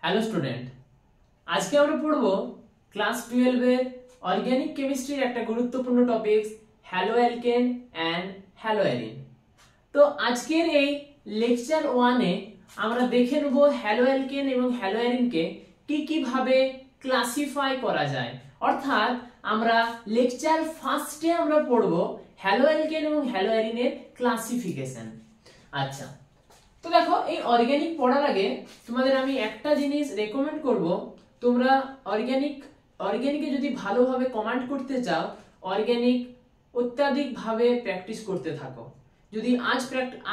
Hello student, আজকে আমরা পড়ব ক্লাস 12 এর অর্গানিক কেমিস্ট্রির একটা গুরুত্বপূর্ণ topic haloalkane and haloarene. তো আজকের এই লেকচার 1 এ আমরা দেখে নেব হ্যালো অ্যালকেন এবং হ্যালো অ্যারিনকে কিভাবে ক্লাসিফাই করা যায়। অর্থাৎ আমরা লেকচার ফার্স্টে আমরা পড়ব হ্যালো অ্যালকেন এবং হ্যালো অ্যারিনের ক্লাসিফিকেশন। আচ্ছা, তো দেখো এই অর্গানিক পড়ার আগে তোমাদের আমি একটা জিনিস রেকমেন্ড করব, তোমরা অর্গানিকে যদি ভালোভাবে কমান্ড করতে চাও অর্গানিক অত্যাধিক ভাবে প্র্যাকটিস করতে থাকো। যদি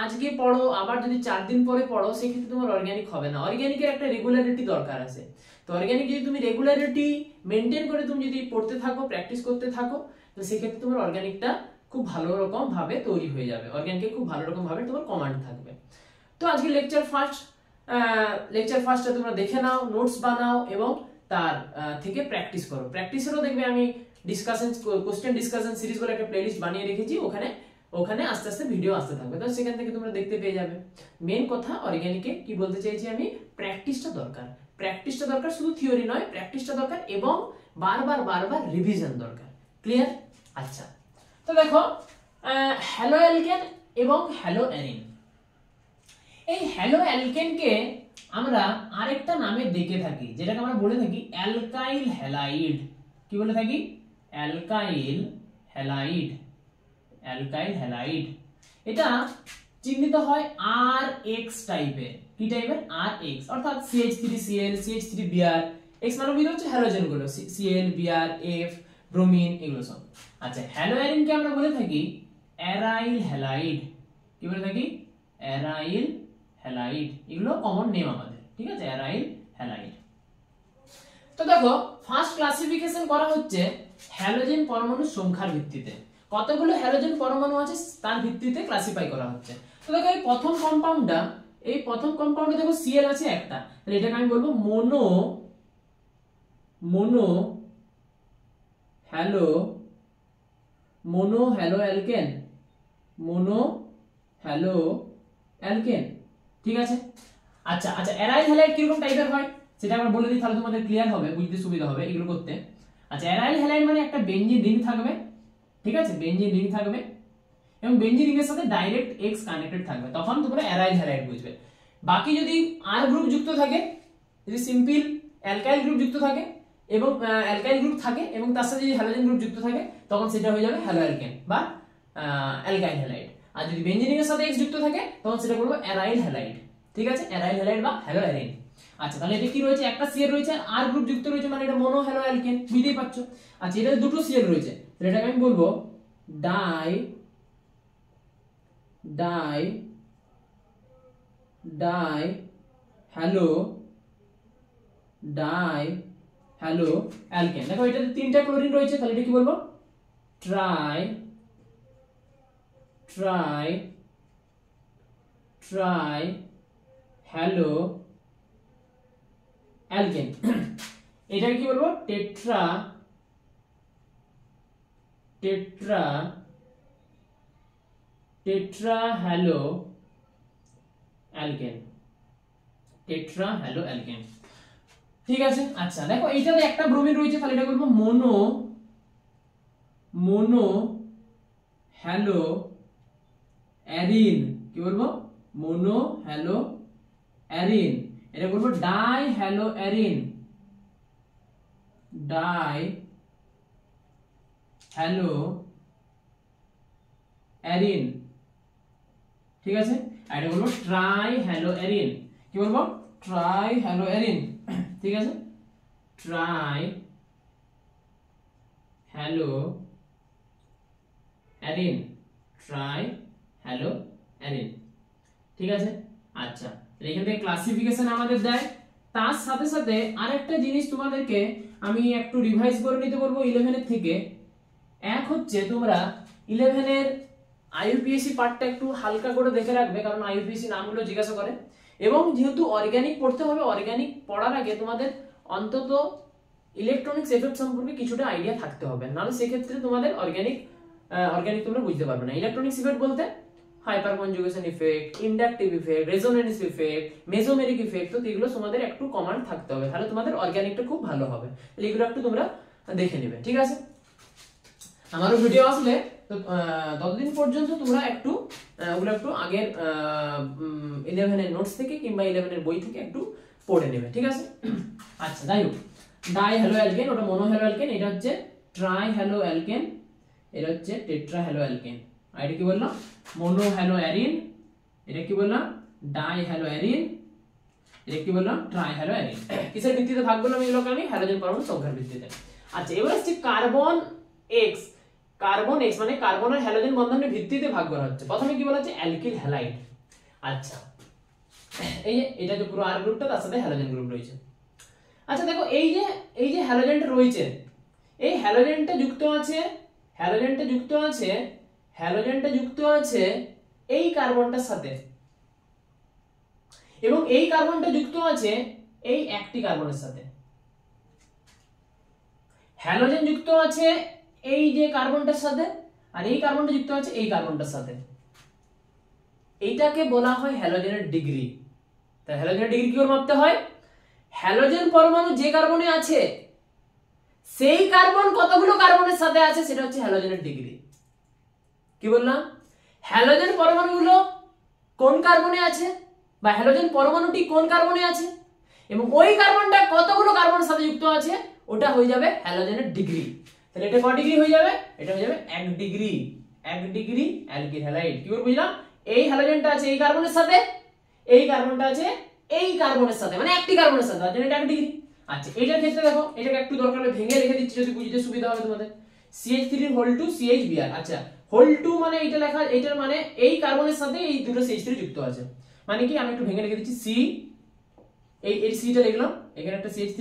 আজকে পড়ো আবার যদি 4 দিন পরে পড়ো সেক্ষেত্রে তোমার অর্গানিক হবে না। অর্গানিকের একটা রেগুলারিটি দরকার আছে। তো অর্গানিক যদি তুমি রেগুলারিটি মেনটেন করে তুমি যদি পড়তে থাকো, প্র্যাকটিস করতে থাকো, তো সেক্ষেত্রে তোমার অর্গানিকটা খুব ভালো রকম ভাবে তৈরি হয়ে যাবে। অর্গানিকে খুব ভালো রকম ভাবে তোমার কমান্ড থাকবে। তো আজকে লেকচার ফার্স্টটা তোমরা দেখে নাও, নোটস বানাও এবং তার থেকে প্র্যাকটিস করো। প্র্যাকটিসেরও দেখবে আমি কোশ্চেন ডিসকাশন সিরিজ বলে একটা প্লেলিস্ট বানিয়ে রেখেছি, ওখানে আস্তে আস্তে ভিডিও আসতে থাকবে, তো সেখান থেকে তোমরা দেখতে পেয়ে যাবে। মেন কথা অর্গানিকে কি বলতে চাইছি আমি, প্র্যাকটিসটা দরকার, শুধু থিওরি নয়, প্র্যাকটিসটা দরকার এবং বারবার রিভিশন দরকার। ক্লিয়ার? আচ্ছা, তো দেখো হ্যালো অ্যালকেন এবং হ্যালো অ্যারিন। এই হ্যালো অ্যালকেনকে আমরা আরেকটা নামে ডেকে থাকি, যেটাকে আমরা বলে থাকি অ্যালকাইল হ্যালাইড। কি বলে থাকি? Alkyl halide. এটা চিহ্নিত হয় RH টাইপের। কি টাইপের? RH, অর্থাৎ CH3Cl, CH3Br। X মানে বুঝতে হচ্ছে হ্যালোজেন গুলো, Cl, Br, F, ব্রোমিন, এগুলো সব। আচ্ছা, হ্যালো অ্যারিনকে আমরা বলে থাকি অ্যারাইল হ্যালাইড। কি বলে থাকি? Aryl halide. এগুলো কমন নেম আমাদের, ঠিক আছে? Aryl halide. তো দেখো ফার্স্ট ক্লাসিফিকেশন করা হচ্ছে হ্যালোজেন পরমাণুর সংখ্যার ভিত্তিতে। কতগুলো হ্যালোজেন পরমাণু আছে তার ভিত্তিতে ক্লাসিফাই করা হচ্ছে। তো দেখো এই প্রথম কম্পাউন্ডে দেখো Cl আছে একটা, তাহলে এটাকে আমি বলবো মোনো হ্যালো অ্যালকেন। ঠিক আছে? আচ্ছা, অ্যারাইল হ্যালাইড কিরকম টাইপের হয় সেটা আমরা বলে দিই, তাহলে তোমাদের ক্লিয়ার হবে, বুঝতে সুবিধা হবে এগুলো করতে। আচ্ছা, অ্যারাইল হ্যালাইড মানে একটা বেনজিন রিং থাকবে, ঠিক আছে? বেনজিন রিং থাকবে এবং বেনজিন রিং এর সাথে ডাইরেক্ট X কানেক্টেড থাকবে, তখন তোমরা অ্যারাইল হ্যালাইড বুঝবে। বাকি যদি R গ্রুপ যুক্ত থাকে, যদি সিম্পল অ্যালকাইল গ্রুপ যুক্ত থাকে এবং তার সাথে যদি হ্যালোজেন গ্রুপ যুক্ত থাকে, তখন সেটা হয়ে যাবে হ্যালো অ্যালকেন বা অ্যালকাইল হ্যালাইড। আর যদি বেনজিন রিং এর সাথে X যুক্ত থাকে, তখন সেটা বলবো অ্যারাইল হ্যালাইড। ঠিক আছে? অ্যারাইল হ্যালাইড বা হ্যালো অ্যারিন। আচ্ছা, তাহলে এটা কি রয়েছে? একটা Cl রয়েছে, আর গ্রুপ যুক্ত রয়েছে, মানে এটা মোনো হ্যালো অ্যালকেন, বুঝতেই পারছো। আচ্ছা, এটা দুটো Cl রয়েছে, তাহলে এটাকে আমি বলবো ডাই হ্যালো অ্যালকেন। দেখো এটাতে 3টা ক্লোরিন রয়েছে, তাহলে এটা কি বলবো? Try hello alkane. এটাকে কি বলবো? Tetra hello alkane. ঠিক আছে? আচ্ছা, দেখো এইটাতে একটা ব্রোমিন রয়েছে, তাহলে এটা বলবো মোনো হ্যালো অ্যারিন। কি বলবো? Mono hello arene. এটা বলবো ডাই হ্যালো অ্যারিন। ঠিক আছে? আর এটা বলবো ট্রাই হ্যালো অ্যারিন। কি বলবো? Try hello arene. ঠিক আছে? Try hello arene. ঠিক আছে? আচ্ছা, এখান থেকে ক্লাসিফিকেশন আমাদের দেয়। তার সাথে সাথে আরেকটা জিনিস তোমাদেরকে আমি একটু রিভাইজ করে নিতে বলবো 11 এর থেকে। এক হচ্ছে তোমরা 11 এর IUPAC পার্টটা একটু হালকা করে দেখে রাখবে, কারণ IUPAC নামগুলো জিজ্ঞাসা করে। এবং যেহেতু অর্গানিক পড়তে হবে, অর্গানিক পড়ার আগে তোমাদের অন্তত ইলেকট্রনিক্স এফেক্ট সম্পর্কে কিছুটা আইডিয়া থাকতে হবে, নাহলে সেক্ষেত্রে তোমাদের অর্গানিক তোমরা বুঝতে পারবে না। ইলেকট্রনিক্স এফেক্ট বলতে hyperconjugation effect, inductive effect, resonance effect, mesomeric effect, তো এগুলো তোমাদের একটু কমন থাকতে হবে, তাহলে তোমাদের অর্গানিকটা খুব ভালো হবে। তাহলে এগুলো একটু তোমরা দেখে নেবে, ঠিক আছে। আমারও ভিডিও আসলে তো ততদিন পর্যন্ত তোমরা একটু ওগুলো একটু আগের 11 এর নোটস থেকে কিংবা 11 এর বই থেকে একটু পড়ে নেবে, ঠিক আছে। আচ্ছা, যাই হোক, ডাই হ্যালো অ্যালকেন ওটা মোনো হ্যালো অ্যালকেন, এটা হচ্ছে ট্রাই হ্যালো অ্যালকেন, এটা হচ্ছে টেট্রা হ্যালো অ্যালকেন। আর এটা কি বললাম? মোনো হ্যালো অ্যারিন, এটা কি বললাম? ডাই হ্যালো অ্যারিন, এটা কি বললাম? Try hello arene. কিসের ভিত্তিতে ভাগ করলাম এগুলোকে আমি? হ্যালোজেন পরমাণু সংখ্যার ভিত্তিতে। আচ্ছা, এবার আসছে কার্বন এক্স। কার্বন এক্স মানে কার্বন আর হ্যালোজেন বন্ধনের ভিত্তিতে ভাগ করা হচ্ছে। প্রথমে কি বলা হচ্ছে? Alkyl halide. আচ্ছা, এই যে এটা যে পুরো আর গ্রুপটা, তার সাথে হ্যালোজেন গ্রুপ রয়েছে। আচ্ছা দেখো, এই যে হ্যালোজেনটা রয়েছে, এই হ্যালোজেনটা যুক্ত আছে এই কার্বনটার সাথে, এবং এই কার্বনটা যুক্ত আছে এই একটি কার্বনের সাথে। হ্যালোজেন যুক্ত আছে এই যে কার্বনটার সাথে, আর এই কার্বনটা যুক্ত আছে এই কার্বনটার সাথে। এইটাকে বলা হয় হ্যালোজেনের ডিগ্রি। তাই হ্যালোজেনের ডিগ্রি কি করে মাপতে হয়? হ্যালোজেন পরমাণু যে কার্বনে আছে সেই কার্বন কতগুলো কার্বনের সাথে আছে সেটা হচ্ছে হ্যালোজেনের ডিগ্রি। কি বললাম? হ্যালোজেন পরমাণুগুলো কোন কার্বনে আছে, বা হ্যালোজেন পরমাণুটি কোন কার্বনে আছে, এবং ওই কার্বনটা কতগুলো কার্বনের সাথে যুক্ত আছে, ওটা হয়ে যাবে হ্যালোজেনের ডিগ্রি। তাহলে এটা কত ডিগ্রি হয়ে যাবে? এটা হয়ে যাবে 1 ডিগ্রি। 1 degree alkyl halide. কি করে বুঝলাম? এই হ্যালোজেনটা আছে এই কার্বনের সাথে, এই কার্বনটা আছে এই কার্বনের সাথে, মানে একটি কার্বনের সাথে, তার জন্য এটা 1 ডিগ্রি। আচ্ছা, এটার ক্ষেত্রে দেখো, এটাকে একটু দরকার হলে ভেঙে রেখে দিচ্ছি যদি বুঝতে সুবিধা হবে তোমাদের। CH3 whole two CHBr। আচ্ছা, হোল টু মানে এটা লেখা, এটার মানে এই কার্বনের সাথে এই দুটো CH3 যুক্ত আছে। মানে কি, আমি একটু ভেঙে রেখে দিচ্ছি। সি, এই সিটা লিখলাম, এখানে একটা CH3,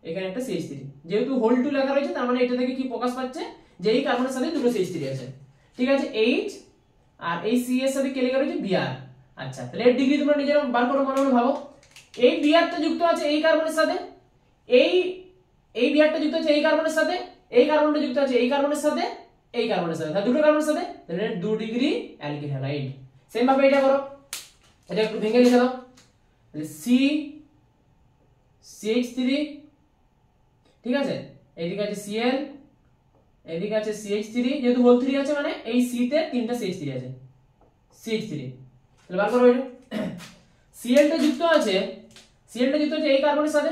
এখানে একটা CH3। যেহেতু হোল টু লেখা রয়েছে, তার মানে এটা থেকে কি প্রকাশ পাচ্ছে যে এই কার্বনের সাথে দুটো CH3 আছে, ঠিক আছে। H আর এই C এর সাথে কে লেখা রয়েছে? Br। আচ্ছা, তাহলে এর ডিগ্রি তোমরা নিজেরা বার করো, মনে মনে ভাবো। এই Brটা যুক্ত আছে এই কার্বনের সাথে, এই Brটা যুক্ত আছে এই কার্বনের সাথে, এই কার্বনটা যুক্ত আছে এই কার্বনের সাথে, এই কার্বনের সাথে, দুটো কার্বনের সাথে, তাহলে 2 ডিগ্রি অ্যালকিল হ্যালাইড। সেম ভাবে এটা করো, এটা একটু ভেঙে লিখে দাও। তাহলে CH3, ঠিক আছে, এইদিকে আছে Cl, এইদিকে আছে CH3, যেহেতু হোল 3 আছে মানে এই C তে 3টা CH3 আছে, CH3। তাহলে বার করো এটা। Cl টা যুক্ত আছে এই কার্বনের সাথে,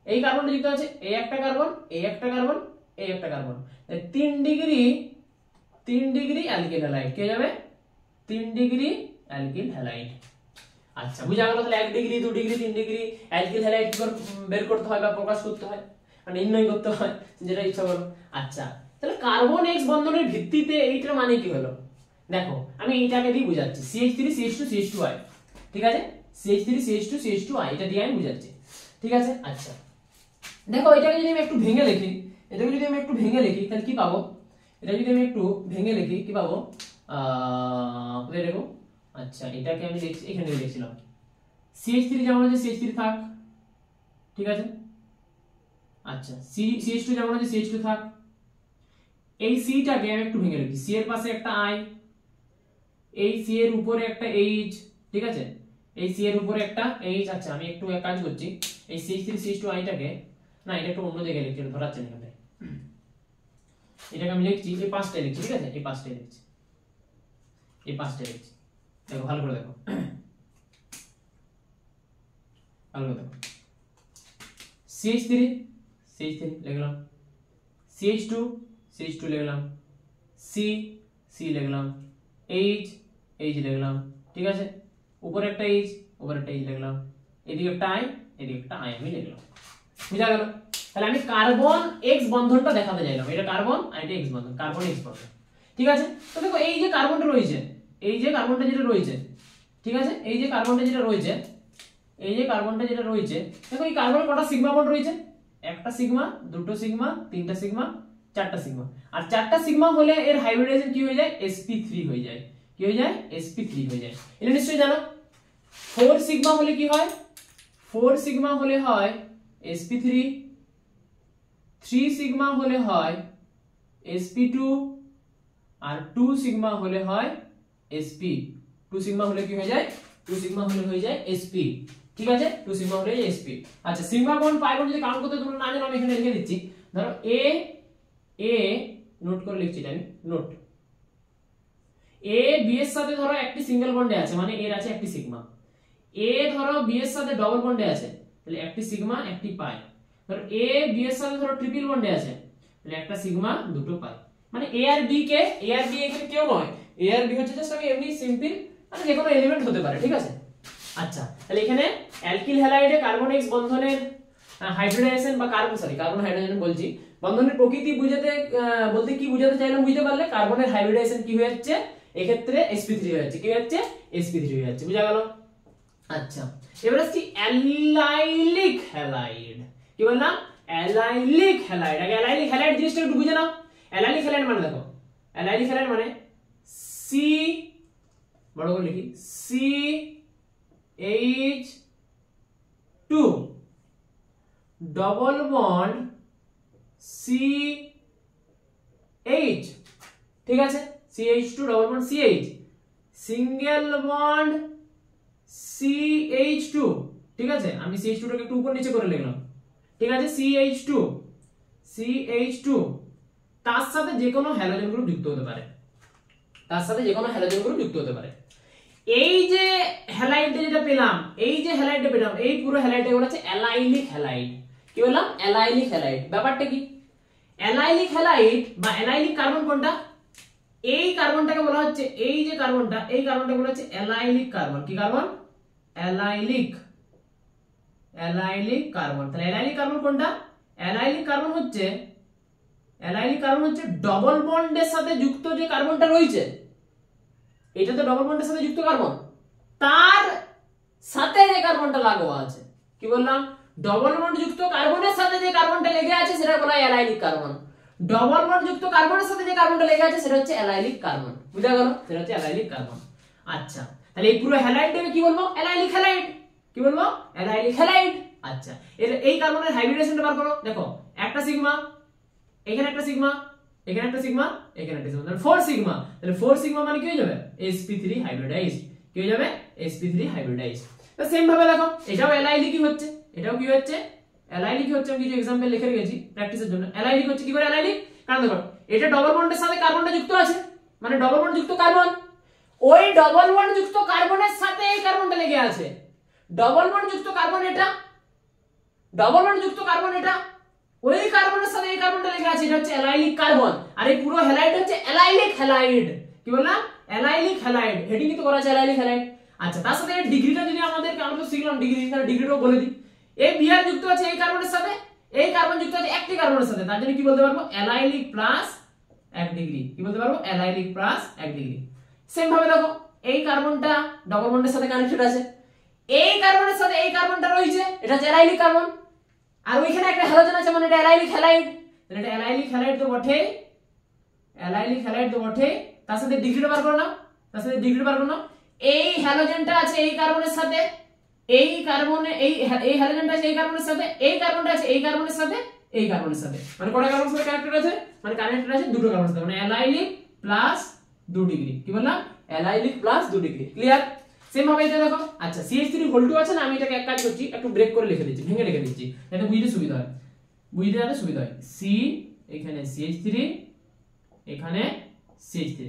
এই কার্বনটা যুক্ত আছে এই একটা কার্বন, এই একটা কার্বন, এই একটা কার্বন, তাহলে 3 ডিগ্রি অ্যালকিল হ্যালাইড। কি যাবে? 3 ডিগ্রি অ্যালকিল হ্যালাইড। আচ্ছা, বুঝা গেল। তাহলে 1 degree, 2 degree, 3 degree alkyl halide কি করে বের করতে হয় বা প্রকাশ করতে হয়, মানে নির্ণয় করতে হয়, যেটা ইচ্ছা করো। আচ্ছা, তাহলে কার্বন এক্স বন্ধনের ভিত্তিতে এইটার মানে কি হলো? দেখো, আমি এইটাকে দিয়ে বুঝাচ্ছি। CH3 CH2 CH2i, ঠিক আছে, CH3 CH2 CH2i, এটা দিয়ে আমি বুঝাচ্ছি, ঠিক আছে। আচ্ছা দেখো, এটাকে যদি আমি একটু ভেঙে লিখি, তাহলে কি পাবো? এটা যদি আমি একটু ভেঙে লিখি কি পাবো? কোথায় দেখো? আচ্ছা, এটাকে আমি এখানে লিখছিলাম। CH3 যেমন আছে CH3 থাক, ঠিক আছে। আচ্ছা, CH2 যেমন আছে CH2 থাক। এই C টাকে আমি একটু ভেঙে লিখি। C এর পাশে একটা I, এই C এর উপরে একটা H, ঠিক আছে, এই C এর উপরে একটা H। আচ্ছা, আমি একটু এক কাজ করছি, এই CH3 CH2i টাকে, না এটা একটু অন্য জায়গায় লিখছি, ধরাচ্ছে না এখানে। এটাকে আমি লিখছি, এই পাঁচটায় লিখছি, ঠিক আছে, এই পাঁচটায় লিখছি, দেখো ভালো করে দেখো, CH3 লিখলাম, CH2 লিখলাম, C লিখলাম, H লিখলাম, ঠিক আছে, উপরে একটা H, লিখলাম, এদিকে একটা I, আমি লিখলাম। বুঝা গেল? তাহলে আমি কার্বন এক্স বন্ধনটা দেখাতে চাইলাম। এটা কার্বন আর এটা এক্স বন্ধন, কার্বন এক্স বন্ধন, ঠিক আছে। তো দেখো, এই যে কার্বনটা রয়েছে, ঠিক আছে, এই যে কার্বনটা যেটা রয়েছে, দেখো এই কার্বনে কটা সিগমা বন্ড রয়েছে? একটা সিগমা, দুটো সিগমা, তিনটা সিগমা, চারটা সিগমা। আর চারটা সিগমা হলে এর হাইব্রিডাইজেশন কি হয়ে যায়? sp3 হয়ে যায়। কি হয়ে যায়? sp3 হয়ে যায়। এটা নিশ্চয়ই জানো। 4 সিগমা হলে কি হয়? 4 সিগমা হলে হয় sp3, 3 সিগমা হলে হয় sp2, আর 2 সিগমা হলে হয় sp 2 সিগমা হলে কি হয়ে যায় 2 সিগমা হলে হয়ে যায় sp ঠিক আছে 2 সিগমা হলে sp আচ্ছা সিগমা বন্ড পাই বন্ড যদি কাউন্ট করতে তোমরা না জানো আমি এখানে লিখে দিচ্ছি ধরো a নোট করে লিখছি আমি নোট a b এর সাথে ধরো একটি সিঙ্গেল বন্ডে আছে মানে এর আছে একটি সিগমা a ধরো b এর সাথে ডবল বন্ডে আছে তাহলে একটি সিগমা একটি পাই ধরো a b এর সাথে ধরো ট্রিপল বন্ডে আছে তাহলে একটা সিগমা দুটো পাই মানে a আর b এখানে কেউ নয় a আর b হচ্ছে জাস্ট আমি এমনি সিম্পল মানে যে কোনো এলিমেন্ট হতে পারে ঠিক আছে আচ্ছা তাহলে এখানে অ্যালকিল হ্যালাইডে কার্বন এক্স বন্ধনের হাইড্রোজেনেশন বা কার্বন হাইড্রোজেন বলছি বন্ধনের প্রকৃতি বুঝাতে বলতে কি বুঝাতে চাইলাম বুঝতে পারলে কার্বনের হাইব্রিডাইজেশন কি হয়ে যাচ্ছে এই ক্ষেত্রে sp3 হয়ে যাচ্ছে কি হয়ে যাচ্ছে sp3 হয়ে যাচ্ছে বুঝা গেল আচ্ছা এবার আসছি অ্যালাইলিক হ্যালাইড কি বললাম অ্যালাইলিক হ্যালাইড আগে অ্যালাইলিক হ্যালাইড জিনিসটা একটু বুঝে নাও অ্যালাইলিক হ্যালাইড মানে দেখো অ্যালাইলিক হ্যালাইড মানে C বড় করে লিখি CH2 ডবল বন্ড CH ঠিক আছে CH2 double bond CH single bond CH2 ঠিক আছে আমি CH2 টাকে একটু উপর নিচে করে লিখলাম ঠিক আছে CH2 তার সাথে যে কোনো হ্যালোজেন গ্রুপ যুক্ত হতে পারে এই যে হ্যালাইডটা যেটা পেলাম এই পুরো হ্যালাইডটা বলা আছে অ্যালাইলিক হ্যালাইড কি বললাম অ্যালাইলিক হ্যালাইড ব্যাপারটা কি অ্যালাইলিক হ্যালাইড বা অ্যালাইলিক কার্বন কোনটা এই কার্বনটাকে বলা হচ্ছে এই যে কার্বনটা এই কার্বনটাকে বলা হচ্ছে অ্যালাইলিক কার্বন কি কার্বন অ্যালাইলিক কার্বন তাহলে অ্যালাইলিক কার্বন কোনটা অ্যালাইলিক কার্বন হচ্ছে ডবল বন্ডের সাথে যুক্ত যে কার্বনটা রয়েছে এটা তো ডবল বন্ডের সাথে যুক্ত কার্বন তার সাথে যে কার্বনটা লাগোয়া আছে কি বললাম ডবল বন্ড যুক্ত কার্বনের সাথে যে কার্বনটা লেগে আছে সেটা বলা হয় অ্যালাইলিক কার্বন ডবল বন্ড যুক্ত কার্বনের সাথে যে কার্বনটা লেগে আছে সেটা হচ্ছে অ্যালাইলিক কার্বন বুঝা গেল সেটা হচ্ছে অ্যালাইলিক কার্বন আচ্ছা তাহলে এই পুরো হ্যালাইডটাকে কি বলবো অ্যালাইলিক হ্যালাইড কি বলবো অ্যালাইলিক হ্যালাইড আচ্ছা এই কার্বনের হাইব্রিডেশনটা বার করো দেখো একটা সিগমা এখানে একটা সিগমা এখানে একটা সিগমা এখানে একটা সিগমা তাহলে 4 সিগমা তাহলে 4 সিগমা মানে কি হয়ে যাবে sp3 হাইব্রিডাইজড কি হয়ে যাবে sp3 হাইব্রিডাইজড তো সেম ভাবে দেখো এটাও অ্যালাইলিক হচ্ছে এটাও কি হচ্ছে অ্যালাইলিক হচ্ছে আমি কিছু एग्जांपल লিখে রেখেছি প্র্যাকটিসের জন্য অ্যালাইলিক হচ্ছে কি করে অ্যালাইলিক কারণ দেখো এটা ডবল বন্ডের সাথে কার্বনটা যুক্ত আছে মানে ডবল বন্ড যুক্ত কার্বন ওই ডবল বন্ড যুক্ত কার্বনের সাথে এই কার্বনটা লেগে আছে ডবল বন্ড যুক্ত কার্বন এটা ডবল বন্ড যুক্ত কার্বন এটা ওই কার্বনের সাথে এই কার্বনটা লেগে আছে এটা হচ্ছে অ্যালাইলিক কার্বন আর এই পুরো হ্যালাইড হচ্ছে অ্যালাইলিক হ্যালাইড কি বললাম অ্যালাইলিক হ্যালাইড হেডিং কিন্তু করা আছে অ্যালাইলিক হ্যালাইড আচ্ছা তার সাথে ডিগ্রিটা যদি আমরা তো শিখলাম ডিগ্রি তাহলে ডিগ্রিটাও বলে দিই এই বিআর যুক্ত আছে এই কার্বনের সাথে এই কার্বন যুক্ত আছে একটি কার্বনের সাথে তার জন্য কি বলতে পারবো অ্যালাইলিক প্লাস 1 ডিগ্রি কি বলতে পারবো অ্যালাইলিক প্লাস 1 ডিগ্রি সেম ভাবে দেখো এই কার্বনটা ডবল বন্ডের সাথে কানেক্টেড আছে এই কার্বনের সাথে এই কার্বনটা রয়েছে এটা হচ্ছে অ্যালাইলিক কার্বন আর ওইখানে একটা হ্যালোজেন আছে মানে এটা অ্যালাইলিক হ্যালাইড তাহলে এটা অ্যালাইলিক হ্যালাইড তো বটে তার সাথে ডিগ্রিটা বার করো না এই হ্যালোজেনটা আছে এই কার্বনের সাথে এই কার্বনে এই হ্যালোজেনটা আছে এই কার্বনের সাথে এই কার্বনটা আছে এই কার্বনের সাথে এই কার্বনের সাথে মানে কয়টা কার্বনের সাথে কানেক্টেড আছে মানে কানেক্টেড আছে দুটো কার্বনের সাথে মানে অ্যালাইলিক প্লাস 2 ডিগ্রি কি বললাম allylic plus 2 degree clear same ভাবে এটা দেখো আচ্ছা CH3 আছে না আমি এটাকে এক কাজ করছি একটু ব্রেক করে লিখে দিচ্ছি ভেঙে লিখে দিচ্ছি যাতে বুঝতে সুবিধা হয় C এখানে CH3 এখানে CH3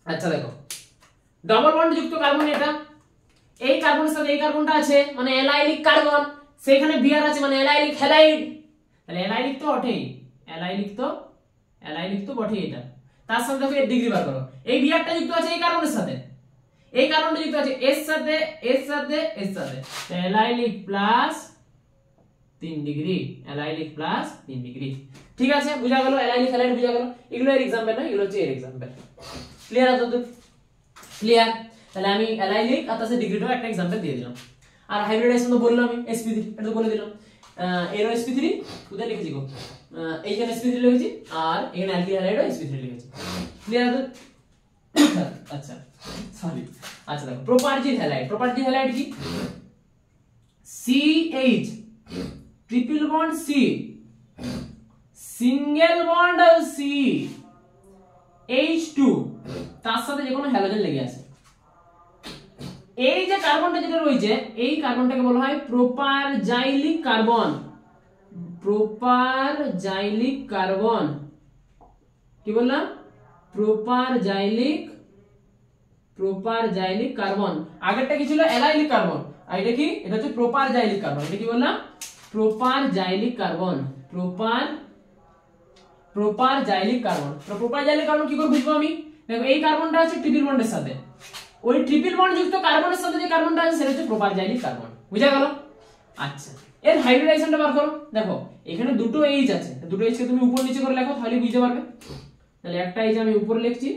আচ্ছা দেখো ডবল বন্ড যুক্ত কার্বন এটা এই কার্বনের সাথে এই কার্বনটা আছে মানে অ্যালাইলিক কার্বন সেখানে বিআর আছে মানে অ্যালাইলিক হ্যালাইড তাহলে অ্যালাইলিক তো বটেই এটা তার সাথে দেখো এর ডিগ্রি বার করো এই বিআরটা যুক্ত আছে এই কার্বনের সাথে এই কার্বনটা যুক্ত আছে এর সাথে অ্যালাইলিক প্লাস 3 ডিগ্রি ঠিক আছে বুঝা গেল অ্যালাইলিক হ্যালাইড বুঝা গেল এগুলো এর एग्जांपल না এগুলো হচ্ছে এর एग्जांपल ক্লিয়ার আছে তো ক্লিয়ার তাহলে আমি অ্যালাইলিক আর তার সাথে ডিগ্রিটাও একটা एग्जांपल দিয়ে দিলাম আর হাইব্রিডাইজেশন তো বললাম আমি sp3 এটা তো বলে দিলাম এরও sp3 কোথায় লিখেছি গো এইখানে sp3 লিখেছি আর এখানে অ্যালকিল হ্যালাইডও sp3 লিখেছি ক্লিয়ার আছে আচ্ছা সরি আচ্ছা দেখো প্রোপার্জিল হ্যালাইড কি CH triple bond C single bond C H2 তার সাথে যে কোনো হ্যালোজেন লেগে আছে। এই যে কার্বনটা যেটা রয়েছে এই কার্বনটাকে বলা হয় প্রোপারজাইলিক কার্বন। প্রোপারজাইলিক কার্বন কি বললাম? প্রোপারজাইলিক কার্বন। আগেরটা কি ছিল? Allylic carbon. আর এটা কি? এটা হচ্ছে প্রোপারজাইলিক কার্বন। এটা কি বললাম? প্রোপারজাইলিক কার্বন। প্রোপারজাইলিক কার্বন। তো প্রোপারজাইলিক কার্বন কি করে বুঝবো আমি? দেখো এই কার্বনটা আছে ট্রিপল বন্ডের সাথে, ওই ট্রিপল বন্ড যুক্ত কার্বনের সাথে যে কার্বনটা আছে সেটা হচ্ছে প্রোপারজাইলিক কার্বন। বুঝা গেল? আচ্ছা, এর হাইব্রিডাইজেশনটা বার করো। দেখো এখানে দুটো এইচ আছে, দুটো এইচ কে তুমি উপর নিচে করে লেখো তাহলে বুঝতে পারবে। তাহলে একটা এইচ আমি উপরে লিখছি,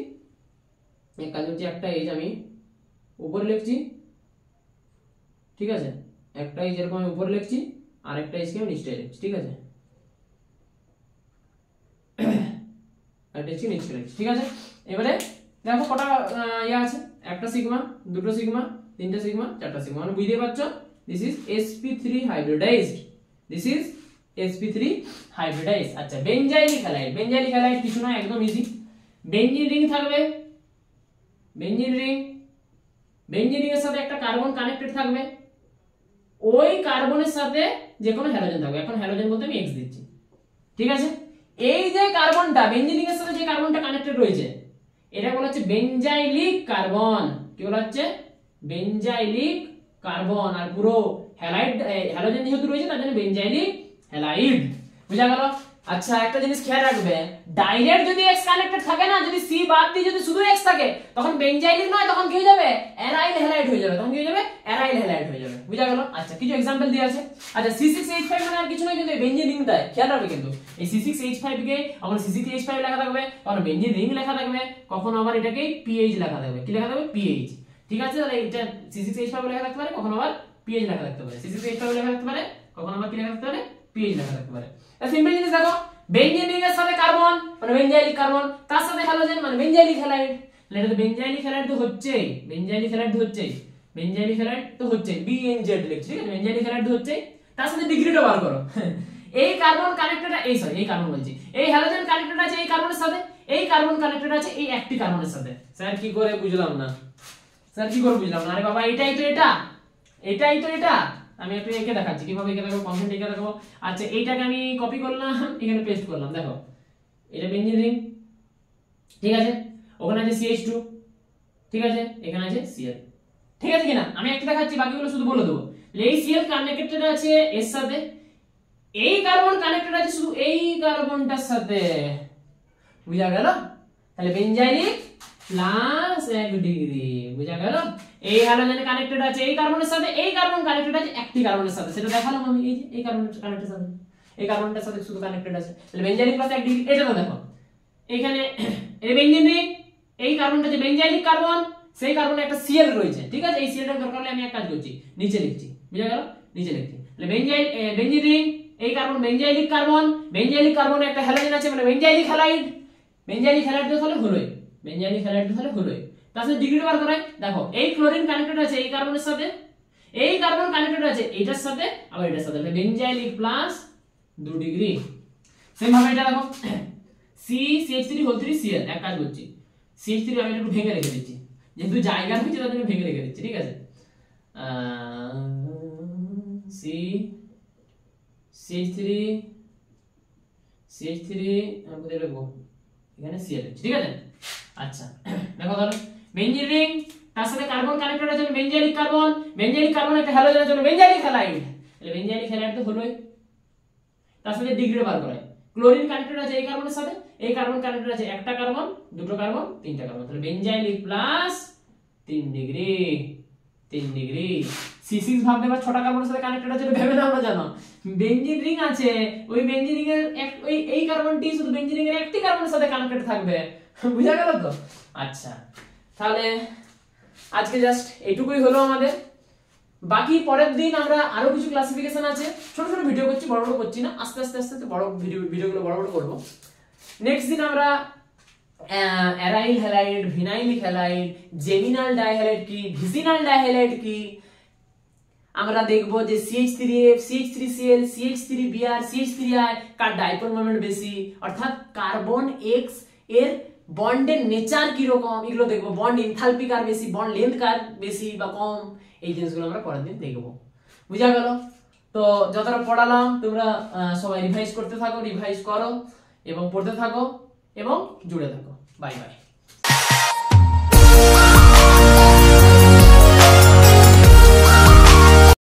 এক কাজ হচ্ছে একটা এইচ আমি উপরে লিখছি, ঠিক আছে? একটা এইচ এরকম আমি উপরে লিখছি আর একটা এইচ কে আমি নিচে লিখছি, ঠিক আছে? একটা এইচ কে নিচে লিখছি, ঠিক আছে? এবারে দেখো কটা ইয়া আছে, একটা সিগমা, দুটো সিগমা, তিনটা সিগমা, চারটা সিগমা, মানে বুঝতে পারছো this is sp3 hybridised. This is sp3 hybridised. আচ্ছা, বেনজাইলিক হ্যালাইড। বেনজাইলিক হ্যালাইড কিছু না, একদম ইজি। বেনজিন রিং থাকবে, বেনজিন রিং, বেনজিন রিং এর সাথে একটা কার্বন কানেক্টেড থাকবে, ওই কার্বনের সাথে যে কোনো হ্যালোজেন থাকবে। এখন হ্যালোজেন বলতে আমি x দিচ্ছি, ঠিক আছে? এই যে কার্বনটা বেনজিন রিং এর সাথে যে কার্বনটা কানেক্টেড রয়েছে এটা বলা হচ্ছে বেনজাইলিক কার্বন। কি বলা হচ্ছে? বেনজাইলিক কার্বন। আর পুরো হ্যালাইড হ্যালোজেন যেহেতু রয়েছে তার জন্য বেনজাইলিক হ্যালাইড। বুঝা গেল? আচ্ছা, একটা জিনিস খেয়াল রাখবে, ডাইরেক্ট যদি x কানেক্টেড থাকে না, যদি C বাদ দিয়ে যদি শুধু x থাকে তখন বেনজাইলিক নয়, তখন কি হয়ে যাবে? অ্যারাইল হ্যালাইড হয়ে যাবে। তখন কি হয়ে যাবে? অ্যারাইল হ্যালাইড হয়ে যাবে। বুঝা গেল? আচ্ছা, কিছু एग्जांपल দেয়া আছে। আচ্ছা, C6H5 মানে আর কিছু নয়, কিন্তু এই বেনজিন রিংটাই খেয়াল রাখবে। কিন্তু এই C6H5 কে কখনো C6H5 লেখা থাকবে, কখনো বেনজিন রিং লেখা থাকবে, কখনো আবার এটাকে pH লেখা থাকবে। কি লেখা থাকবে? pH। ঠিক আছে? তাহলে এটা C6H5 লেখা থাকতে পারে, কখনো আবার pH লেখা থাকতে পারে। C6H5 লেখা থাকতে পারে, কখনো আবার কি লেখা থাকতে পারে? pH লেখা থাকতে পারে। তাহলে সিম্পল জিনিস দেখো, বেনজিন রিং এর সাথে কার্বন মানে বেনজাইলিক কার্বন, তার সাথে হ্যালোজেন মানে বেনজাইলিক হ্যালাইড। এটা তো বেনজাইলিক হ্যালাইড তো হচ্ছেই, বেনজাইলিক হ্যালাইড তো হচ্ছেই, বেনজাইলিক হ্যালাইড তো হচ্ছেই, BNZ লিখছি, ঠিক আছে? বেনজাইলিক হ্যালাইড তো হচ্ছেই, তার সাথে ডিগ্রিটা বার করো। এই কার্বন কানেক্টেড, এই সরি এই কার্বন বলছি, এই হ্যালোজেন কানেক্টেড আছে এই কার্বনের সাথে, এই কার্বন কানেক্টেড আছে এই একটি কার্বনের সাথে। স্যার কি করে বুঝলাম না, স্যার কি করে বুঝলাম না? আরে বাবা, এটাই তো এটা, এটাই তো এটা। আমি একটু এঁকে দেখাচ্ছি কিভাবে এঁকে দেখাবো, কনসেন্ট এঁকে দেখাবো। আচ্ছা, এইটাকে আমি কপি করলাম, এখানে পেস্ট করলাম। দেখো এটা বেনজিন রিং, ঠিক আছে? ওখানে আছে CH2, ঠিক আছে? এখানে আছে Cl, ঠিক আছে কিনা? আমি একটা দেখাচ্ছি, বাকিগুলো শুধু বলে দেবো। এই Cl কানেক্টেড আছে এর সাথে, এই কার্বন কানেক্টেড আছে শুধু এই কার্বনটার সাথে। বুঝা গেল? তাহলে বেনজাইলিক প্লাস 1 ডিগ্রি। বুঝা গেল? এই হ্যালোজেন কানেক্টেড আছে এই কার্বনের সাথে, এই কার্বন কানেক্টেড আছে একটি কার্বনের সাথে, সেটা দেখালাম আমি। এই যে এই কার্বনের কানেক্টেড সাথে, এই কার্বনটার সাথে শুধু কানেক্টেড আছে, তাহলে বেনজাইলিক প্লাস 1 ডিগ্রি। এটা তো দেখো এখানে এই বেনজিন রিং, এই কার্বনটা যে বেনজাইলিক কার্বন, সেই কার্বনে একটা Cl রয়েছে, ঠিক আছে? এই Clটা দরকার হলে আমি এক কাজ করছি, নিচে লিখছি। বুঝা গেল? নিচে লিখছি। তাহলে বেনজিন রিং, এই কার্বন বেনজাইলিক কার্বন, বেনজাইলিক কার্বনে একটা হ্যালোজেন আছে মানে বেনজাইলিক হ্যালাইড। বেনজাইলিক হ্যালাইড তো তাহলে হলোই, বেনজাইলিক হ্যালাইড তো তাহলে হলোই। তার সাথে ডিগ্রি বার করাই। দেখো এই ক্লোরিন কানেক্টেড আছে এই কার্বনের সাথে, এই কার্বন কানেক্টেড আছে এইটার সাথে, আবার এটার সাথে, তাহলে বেনজাইলিক প্লাস 2 ডিগ্রি। সেম ভাবে এটা দেখো CH3 এক কাজ করছি, CH3 আমি একটু ভেঙে রেখে দিচ্ছি, যেহেতু জায়গা হচ্ছে তার জন্য ভেঙে রেখে দিচ্ছি, ঠিক আছে? CH3 আমি কোথায় লিখবো? এখানে Cl, ঠিক আছে? আচ্ছা, দেখো তাহলে বেনজিন রিং, তার সাথে কার্বন কানেক্টেড আছে বেনজাইলিক কার্বন, বেনজাইলিক কার্বন একটা হ্যালোজেন আছে বেনজাইলিক হ্যালাইড। তাহলে বেনজাইলিক হ্যালাইড তো হলোই, তার সাথে ডিগ্রি বার করায়। ক্লোরিন কানেক্টেড আছে এই কার্বনের সাথে, এই কার্বন কানেক্টেড আছে একটা কার্বন, দুটো কার্বন, তিনটা কার্বন, তাহলে বেনজাইলিক প্লাস 3 ডিগ্রি, 3 ডিগ্রি। C6 ভাবতে পারো ছটা কার্বনের সাথে কানেক্টেড আছে, ভেবে নাও না, জানো বেনজিন রিং আছে, ওই বেনজিন রিং এর এই কার্বনটি শুধু বেনজিন রিং এর একটি কার্বনের সাথে কানেক্টেড থাকবে। বুঝা গেল তো? আচ্ছা, তাহলে আজকে জাস্ট এইটুকুই হলো আমাদের। বাকি পরের দিন আমরা আরো কিছু ক্লাসিফিকেশন আছে, ছোট ছোট ভিডিও করছি, বড় বড় করছি না, আস্তে আস্তে আস্তে বড় ভিডিওগুলো বড় বড় করব। নেক্সট দিন আমরা অ্যারাইল হ্যালাইড, ভিনাইলিক হ্যালাইড, জেমিনাল ডাইহ্যালাইড কি, ভিসিনাল ডাইহ্যালাইড কি, আমরা দেখব যে CH3F, CH3Cl, CH3Br, CH3I কার ডাইপোল মোমেন্ট বেশি, অর্থাৎ কার্বন X এর বন্ডের নেচার কিরকম এগুলো দেখবো, বন্ড এনথালপি কার বেশি, বন্ড লেন্থ কার বেশি বা কম, এই জিনিসগুলো আমরা পরের দিন দেখবো। বুঝা গেল? তো যতটা পড়ালাম তোমরা সবাই রিভাইজ করতে থাকো, রিভাইজ করো এবং পড়তে থাকো এবং জুড়ে থাকো। Bye bye.